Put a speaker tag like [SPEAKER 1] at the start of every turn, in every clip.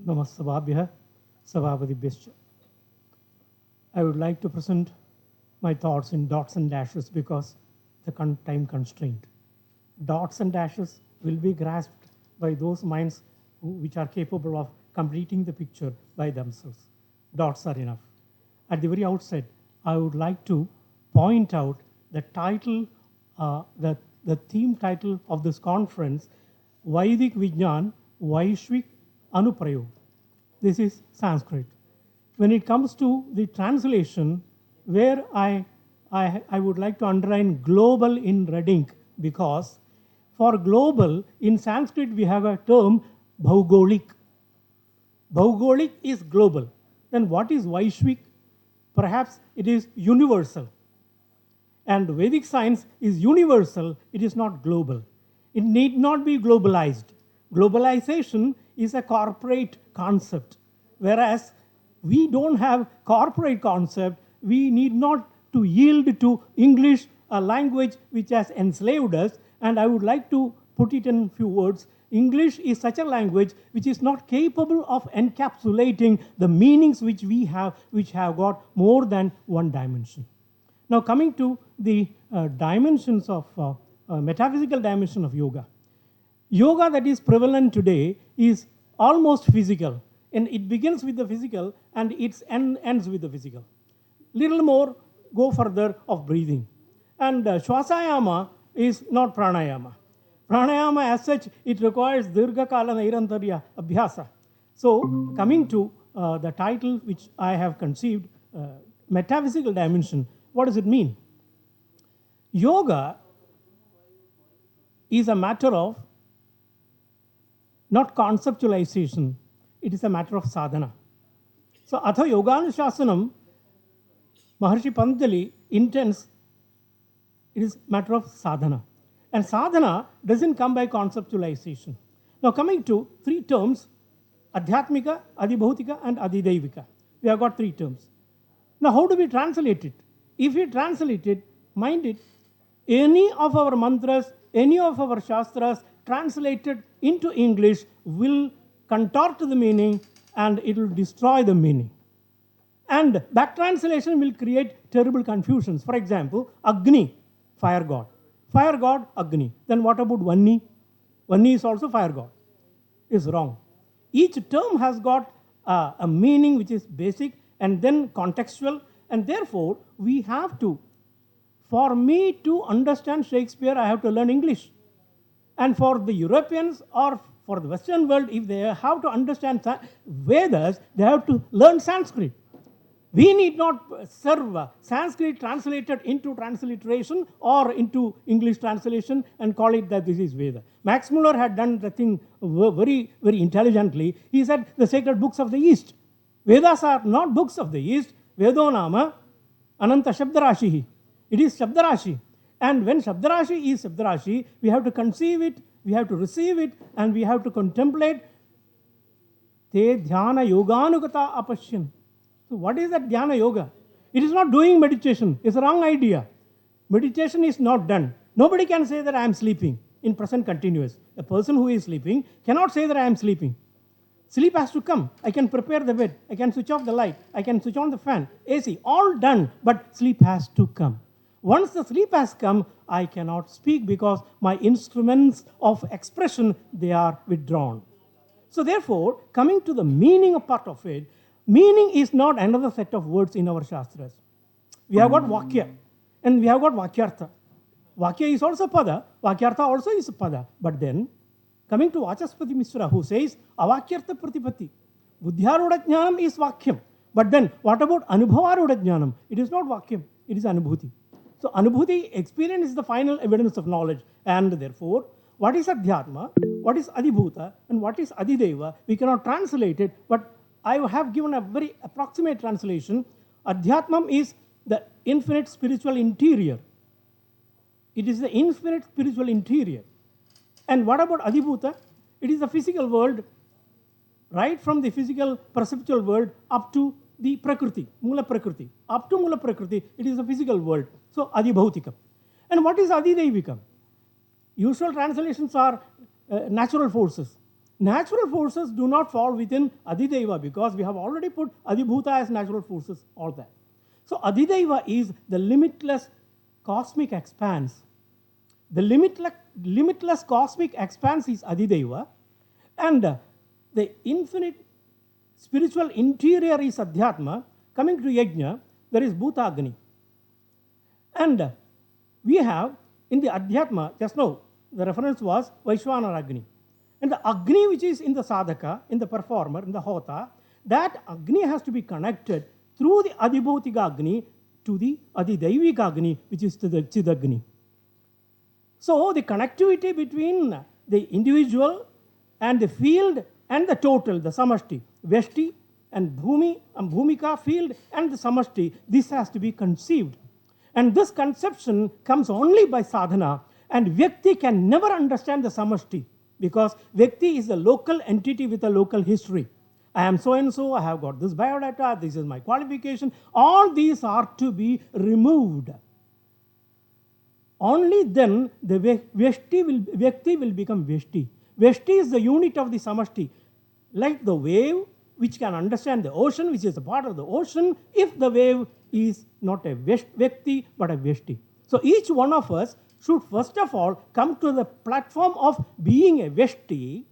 [SPEAKER 1] Namastabhabhyah Savavadibhyascha. I would like to present my thoughts in dots and dashes because the time constraint. Dots and dashes will be grasped by those minds which are capable of completing the picture by themselves. Dots are enough. At the very outset, I would like to point out the title, the theme title of this conference, Vaidik Vijnan Vaishvik Anuprayog. This is Sanskrit. When it comes to the translation, where I would like to underline global in red ink, because for global, in Sanskrit we have a term bhaugolik. Bhaugolik is global. Then what is Vaishvik? Perhaps it is universal. And Vedic science is universal, it is not global. It need not be globalized. Globalization is a corporate concept, whereas we don't have corporate concept. We need not to yield to English, a language which has enslaved us. And I would like to put it in few words. English is such a language which is not capable of encapsulating the meanings which we have, which have got more than one dimension. Now coming to the dimensions of metaphysical dimension of yoga. Yoga that is prevalent today is almost physical, and it begins with the physical and it ends with the physical. Little more, go further of breathing. And Shwasayama is not pranayama. Pranayama as such, it requires dirgha kala nairantarya abhyasa. So coming to the title which I have conceived, metaphysical dimension, what does it mean? Yoga is a matter of not conceptualization, it is a matter of sadhana. So, Atha Yoganushasana, Maharshi Patanjali intends it is matter of sadhana. And sadhana doesn't come by conceptualization. Now, coming to three terms, Adhyatmika, Adibhautika, and Adidaivika. We have got three terms. Now, how do we translate it? If we translate it, mind it, any of our mantras, any of our shastras translated into English will contort the meaning and it will destroy the meaning. And back translation will create terrible confusions. For example, Agni, fire god. Fire god, Agni. Then what about Vanni? Vanni is also fire god. Is wrong. Each term has got a meaning which is basic and then contextual, and therefore we have to, for me to understand Shakespeare, I have to learn English. And for the Europeans or for the Western world, if they have to understand Vedas, they have to learn Sanskrit. We need not serve Sanskrit translated into transliteration or into English translation and call it that this is Veda. Max Muller had done the thing very, very intelligently. He said the sacred books of the East. Vedas are not books of the East. Vedonama Ananta Shabdarashihi. It is Shabdarashi. And when Shabdarashi is Shabdarashi, we have to conceive it, we have to receive it, and we have to contemplate. Te dhyana yoganugata apashyan. So what is that dhyana yoga? It is not doing meditation. It's a wrong idea. Meditation is not done. Nobody can say that I am sleeping in present continuous. A person who is sleeping cannot say that I am sleeping. Sleep has to come. I can prepare the bed. I can switch off the light. I can switch on the fan, AC, all done, but sleep has to come. Once the sleep has come, I cannot speak because my instruments of expression, they are withdrawn. So therefore, coming to the meaning of part of it, meaning is not another set of words in our Shastras. We have got Vakya and we have got Vakyartha. Vakya is also Pada, Vakyartha also is Pada. But then, coming to Vachaspati Mishra, who says, Avakyartha Pratipatti. Buddhyaruda Jnanam is Vakyam. But then, what about Anubhavaruda Jnanam? It is not Vakyam, it is Anubhuti. So, Anubhuti, experience is the final evidence of knowledge. And therefore, what is Adhyatma, what is Adibhuta, and what is Adideva, we cannot translate it, but I have given a very approximate translation. Adhyatmam is the infinite spiritual interior. It is the infinite spiritual interior. And what about Adibhuta? It is the physical world, right from the physical perceptual world up to the Prakriti, Mula Prakriti. Up to Mula Prakriti, it is the physical world. So, Adibhautikam. And what is Adidevikam? Usual translations are natural forces. Natural forces do not fall within Adideva because we have already put Adibhuta as natural forces, all that. So Adideva is the limitless cosmic expanse. The limitless cosmic expanse is Adideva, and the infinite spiritual interior is Adhyatma. Coming to Yajna, there is Bhutagni. And we have in the Adhyatma, just now, the reference was Vaishwanara Agni. And the Agni which is in the sadhaka, in the performer, in the hota, that Agni has to be connected through the Adibhutika Agni to the Adidevika Agni, which is to the Chidagni. So the connectivity between the individual and the field and the total, the samashti, Veshti and Bhumi and Bhumika field and the samashti, this has to be conceived. And this conception comes only by sadhana, and Vyakti can never understand the samashti because Vyakti is a local entity with a local history. I am so and so, I have got this biodata, this is my qualification. All these are to be removed. Only then the Vyakti will become Vyashti. Vyashti is the unit of the samashti. Like the wave, which can understand the ocean, which is a part of the ocean, if the wave is not a Vyakti but a Vyashti. So each one of us should first of all come to the platform of being a Vyashti,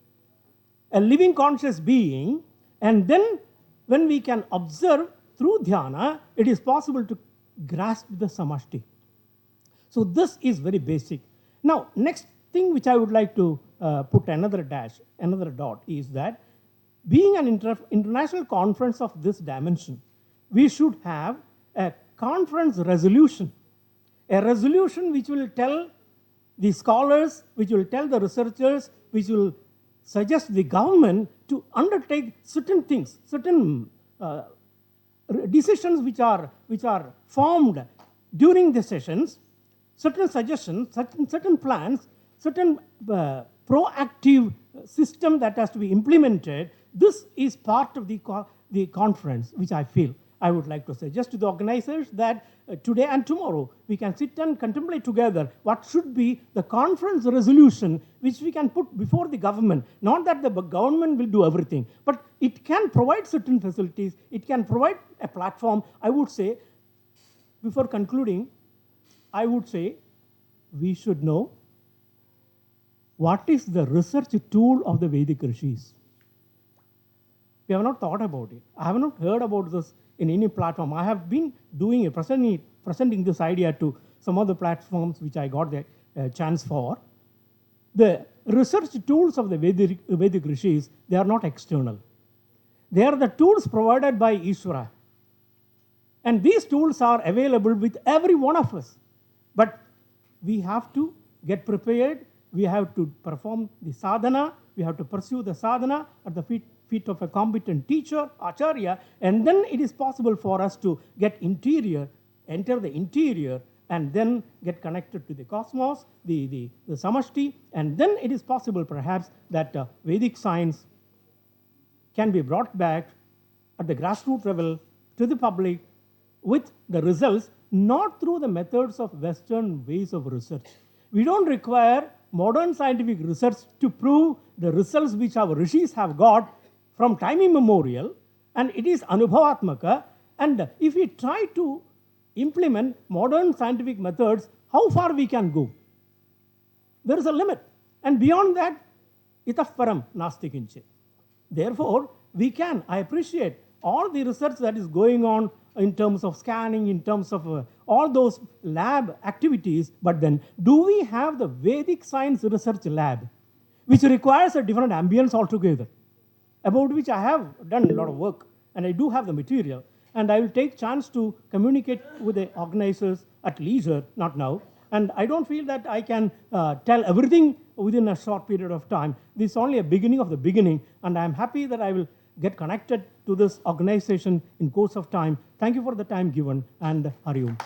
[SPEAKER 1] a living conscious being, and then when we can observe through dhyana, it is possible to grasp the samashti. So this is very basic. Now, next thing which I would like to put another dot is that being an international conference of this dimension, we should have a conference resolution. A resolution which will tell the scholars, which will tell the researchers, which will suggest the government to undertake certain things, certain decisions which are formed during the sessions, certain suggestions, certain plans, certain proactive system that has to be implemented. This is part of the conference, which I feel I would like to suggest to the organizers that today and tomorrow we can sit and contemplate together what should be the conference resolution which we can put before the government. Not that the government will do everything, but it can provide certain facilities, it can provide a platform. I would say, before concluding, I would say we should know what is the research tool of the Vedic Rishis. We have not thought about it. I have not heard about this in any platform. I have been doing it, presenting this idea to some of the platforms which I got the chance for. The research tools of the Vedic Rishis, they are not external. They are the tools provided by Ishvara. And these tools are available with every one of us. But we have to get prepared, we have to perform the sadhana, we have to pursue the sadhana at the feet of a competent teacher, acharya, and then it is possible for us to enter the interior, and then get connected to the cosmos, the samashti, and then it is possible perhaps that Vedic science can be brought back at the grassroots level to the public with the results, not through the methods of Western ways of research. We don't require modern scientific research to prove the results which our rishis have got from time immemorial, and it is anubhavatmaka. And if we try to implement modern scientific methods, how far we can go? There is a limit. And beyond that, itah param nasti kinche. Therefore, I appreciate all the research that is going on in terms of scanning, in terms of all those lab activities, but then do we have the Vedic science research lab, which requires a different ambience altogether, about which I have done a lot of work, and I do have the material, and I will take chance to communicate with the organizers at leisure, not now. And I don't feel that I can tell everything within a short period of time. This is only a beginning of the beginning, and I am happy that I will get connected to this organization in course of time. Thank you for the time given, and Hari Om.